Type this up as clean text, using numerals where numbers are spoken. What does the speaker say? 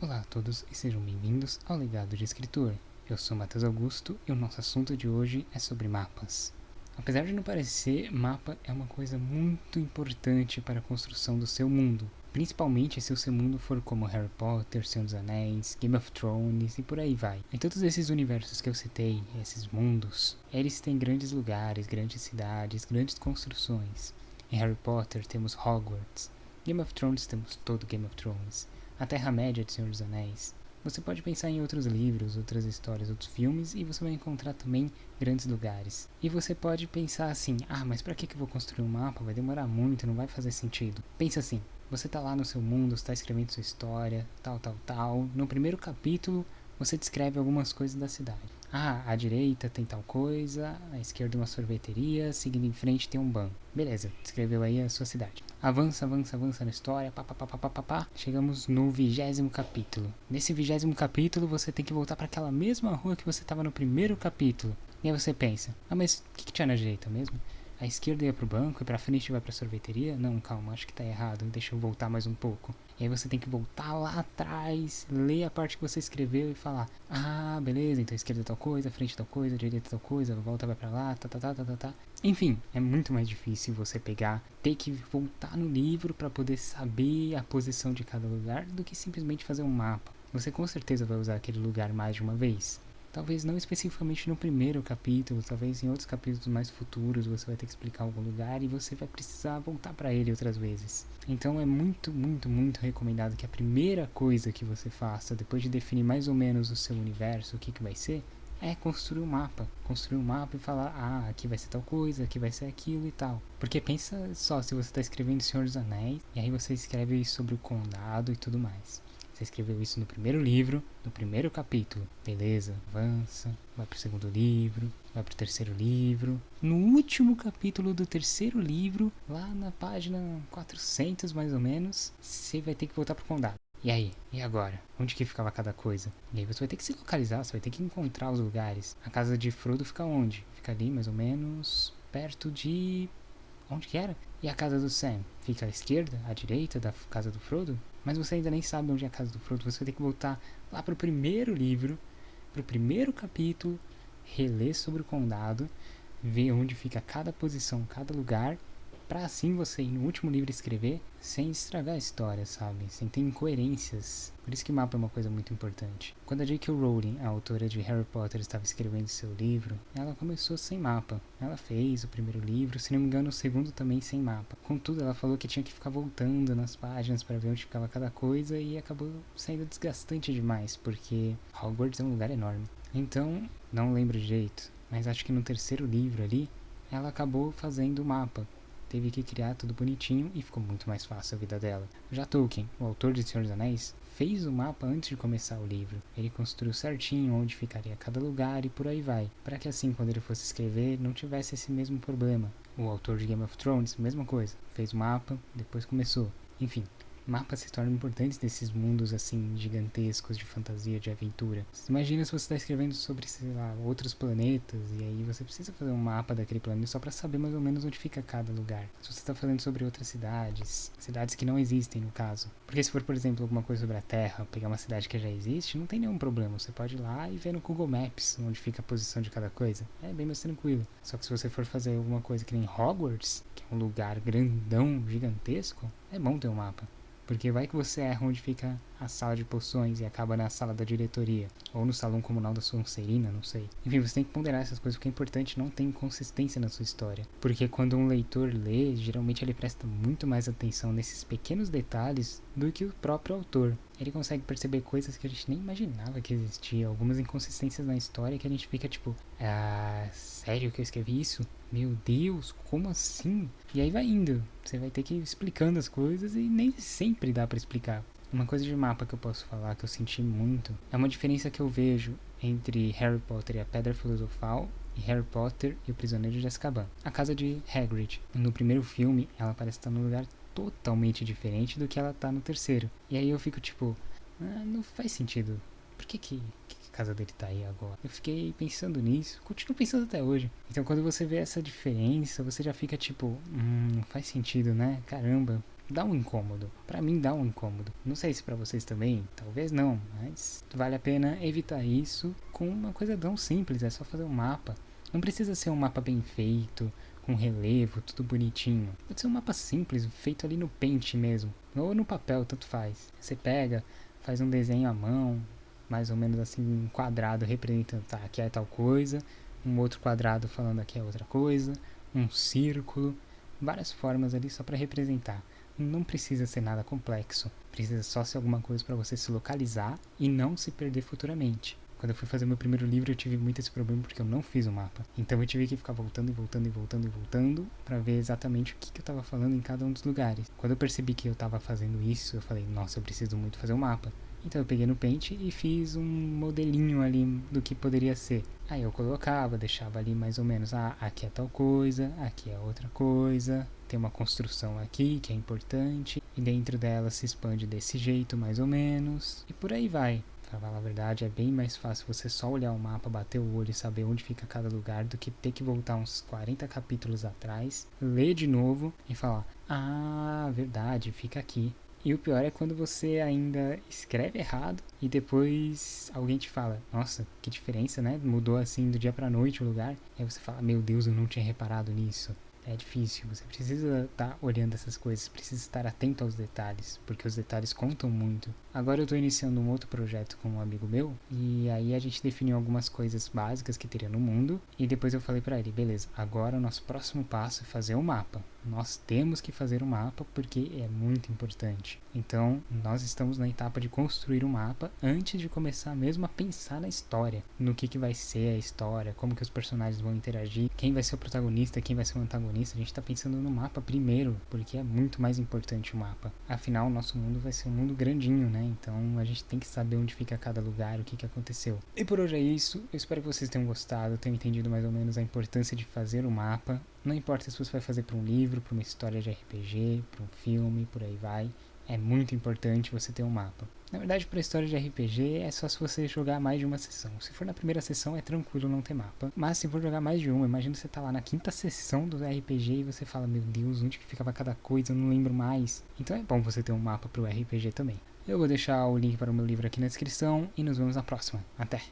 Olá a todos e sejam bem-vindos ao Legado de Escritor. Eu sou Matheus Augusto e o nosso assunto de hoje é sobre mapas. Apesar de não parecer, mapa é uma coisa muito importante para a construção do seu mundo. Principalmente se o seu mundo for como Harry Potter, Senhor dos Anéis, Game of Thrones e por aí vai. Em todos esses universos que eu citei, esses mundos, eles têm grandes lugares, grandes cidades, grandes construções. Em Harry Potter temos Hogwarts. Game of Thrones temos todo Game of Thrones. A Terra-média de Senhor dos Anéis. Você pode pensar em outros livros, outras histórias, outros filmes e você vai encontrar também grandes lugares. E você pode pensar assim, mas pra que eu vou construir um mapa? Vai demorar muito, não vai fazer sentido. Pensa assim, você tá lá no seu mundo, está escrevendo sua história, tal. No primeiro capítulo, você descreve algumas coisas da cidade. À direita tem tal coisa, à esquerda uma sorveteria, seguindo em frente tem um banco. Beleza, descreveu aí a sua cidade. Avança na história, pá. Chegamos no 20º capítulo. Nesse 20º capítulo, você tem que voltar para aquela mesma rua que você estava no primeiro capítulo. E aí você pensa, mas o que tinha na direita mesmo? A esquerda ia pro banco e pra frente vai pra sorveteria? Não, calma, acho que tá errado, deixa eu voltar mais um pouco. E aí você tem que voltar lá atrás, ler a parte que você escreveu e falar, beleza, então a esquerda é tal coisa, a frente é tal coisa, a direita é tal coisa, a volta vai pra lá, tá. Enfim, é muito mais difícil você ter que voltar no livro pra poder saber a posição de cada lugar do que simplesmente fazer um mapa. Você com certeza vai usar aquele lugar mais de uma vez. Talvez não especificamente no primeiro capítulo, talvez em outros capítulos mais futuros você vai ter que explicar algum lugar e você vai precisar voltar para ele outras vezes. Então é muito recomendado que a primeira coisa que você faça, depois de definir mais ou menos o seu universo, o que vai ser, é construir um mapa. Construir um mapa e falar, aqui vai ser tal coisa, aqui vai ser aquilo e tal. Porque pensa só, se você está escrevendo Senhor dos Anéis, e aí você escreve sobre o condado e tudo mais. Você escreveu isso no primeiro livro, no primeiro capítulo. Beleza, avança, vai pro segundo livro, vai pro terceiro livro. No último capítulo do terceiro livro, lá na página 400 mais ou menos, você vai ter que voltar pro condado. E aí? E agora? Onde que ficava cada coisa? E aí você vai ter que se localizar, você vai ter que encontrar os lugares. A casa de Frodo fica onde? Fica ali mais ou menos perto de... Onde que era? E a casa do Sam? Fica à esquerda, à direita da casa do Frodo? Mas você ainda nem sabe onde é a casa do Frodo. Você vai ter que voltar lá pro primeiro livro, pro primeiro capítulo, reler sobre o condado, ver onde fica cada posição, cada lugar, pra assim você ir no último livro escrever sem estragar a história, sabe? Sem ter incoerências. Por isso que mapa é uma coisa muito importante. Quando a J.K. Rowling, a autora de Harry Potter, estava escrevendo seu livro, ela começou sem mapa. Ela fez o primeiro livro, se não me engano o segundo também sem mapa. Contudo, ela falou que tinha que ficar voltando nas páginas para ver onde ficava cada coisa e acabou sendo desgastante demais, porque Hogwarts é um lugar enorme. Então, não lembro direito, mas acho que no terceiro livro ali, ela acabou fazendo o mapa. Teve que criar tudo bonitinho e ficou muito mais fácil a vida dela. Já Tolkien, o autor de Senhor dos Anéis, fez o mapa antes de começar o livro. Ele construiu certinho onde ficaria cada lugar e por aí vai, para que assim quando ele fosse escrever não tivesse esse mesmo problema. O autor de Game of Thrones, mesma coisa, fez o mapa, depois começou. Enfim, mapas se tornam importantes nesses mundos assim gigantescos de fantasia, de aventura. Imagina se você está escrevendo sobre, sei lá, outros planetas e aí você precisa fazer um mapa daquele planeta só para saber mais ou menos onde fica cada lugar. Se você está falando sobre outras cidades, cidades que não existem no caso. Porque se for, por exemplo, alguma coisa sobre a Terra, pegar uma cidade que já existe, não tem nenhum problema. Você pode ir lá e ver no Google Maps onde fica a posição de cada coisa. É bem mais tranquilo. Só que se você for fazer alguma coisa que nem Hogwarts, que é um lugar grandão, gigantesco, é bom ter um mapa. Porque vai que você erra onde fica a sala de poções e acaba na sala da diretoria. Ou no salão comunal da Sonserina, não sei. Enfim, você tem que ponderar essas coisas, porque é importante não ter inconsistência na sua história. Porque quando um leitor lê, geralmente ele presta muito mais atenção nesses pequenos detalhes do que o próprio autor. Ele consegue perceber coisas que a gente nem imaginava que existia. Algumas inconsistências na história que a gente fica tipo... sério que eu escrevi isso? Meu Deus, como assim? E aí vai indo. Você vai ter que ir explicando as coisas e nem sempre dá pra explicar. Uma coisa de mapa que eu posso falar que eu senti muito é uma diferença que eu vejo entre Harry Potter e a Pedra Filosofal e Harry Potter e o Prisioneiro de Azkaban. A casa de Hagrid. No primeiro filme, ela parece estar num lugar totalmente diferente do que ela tá no terceiro. E aí eu fico tipo, não faz sentido. Por que a casa dele tá aí agora? Eu fiquei pensando nisso, continuo pensando até hoje. Então quando você vê essa diferença, você já fica tipo, não faz sentido, né? Caramba, dá um incômodo. Pra mim dá um incômodo. Não sei se pra vocês também, talvez não, mas vale a pena evitar isso com uma coisa tão simples, é só fazer um mapa. Não precisa ser um mapa bem feito, com relevo, tudo bonitinho. Pode ser um mapa simples, feito ali no Paint mesmo, ou no papel, tanto faz. Você pega, faz um desenho à mão, mais ou menos assim, um quadrado representando, tá, aqui é tal coisa, um outro quadrado falando aqui é outra coisa, um círculo, várias formas ali só para representar. Não precisa ser nada complexo, precisa só ser alguma coisa para você se localizar e não se perder futuramente. Quando eu fui fazer meu primeiro livro, eu tive muito esse problema porque eu não fiz o mapa. Então eu tive que ficar voltando e voltando e voltando e voltando para ver exatamente o que eu estava falando em cada um dos lugares. Quando eu percebi que eu estava fazendo isso, eu falei, nossa, eu preciso muito fazer um mapa. Então eu peguei no Paint e fiz um modelinho ali do que poderia ser. Aí eu colocava, deixava ali mais ou menos, aqui é tal coisa, aqui é outra coisa, tem uma construção aqui que é importante, e dentro dela se expande desse jeito mais ou menos, e por aí vai. Pra falar a verdade, é bem mais fácil você só olhar o mapa, bater o olho e saber onde fica cada lugar do que ter que voltar uns 40 capítulos atrás, ler de novo e falar, verdade, fica aqui. E o pior é quando você ainda escreve errado e depois alguém te fala, nossa, que diferença, né? Mudou assim do dia pra noite o lugar. E aí você fala, meu Deus, eu não tinha reparado nisso. É difícil, você precisa estar olhando essas coisas, precisa estar atento aos detalhes, porque os detalhes contam muito. Agora eu estou iniciando um outro projeto com um amigo meu, e aí a gente definiu algumas coisas básicas que teria no mundo, e depois eu falei para ele, beleza, agora o nosso próximo passo é fazer um mapa. Nós temos que fazer um mapa porque é muito importante. Então, nós estamos na etapa de construir um mapa antes de começar mesmo a pensar na história, no que vai ser a história, como que os personagens vão interagir, quem vai ser o protagonista, quem vai ser o antagonista. A gente está pensando no mapa primeiro, porque é muito mais importante o mapa. Afinal, o nosso mundo vai ser um mundo grandinho, né? Então, a gente tem que saber onde fica cada lugar, o que aconteceu. E por hoje é isso. Eu espero que vocês tenham gostado, tenham entendido mais ou menos a importância de fazer o mapa. Não importa se você vai fazer para um livro, para uma história de RPG, para um filme, por aí vai. É muito importante você ter um mapa. Na verdade, para história de RPG é só se você jogar mais de uma sessão. Se for na primeira sessão é tranquilo não ter mapa. Mas se for jogar mais de uma, imagina você tá lá na quinta sessão do RPG e você fala, meu Deus, onde que ficava cada coisa, eu não lembro mais. Então é bom você ter um mapa pro RPG também. Eu vou deixar o link para o meu livro aqui na descrição e nos vemos na próxima. Até!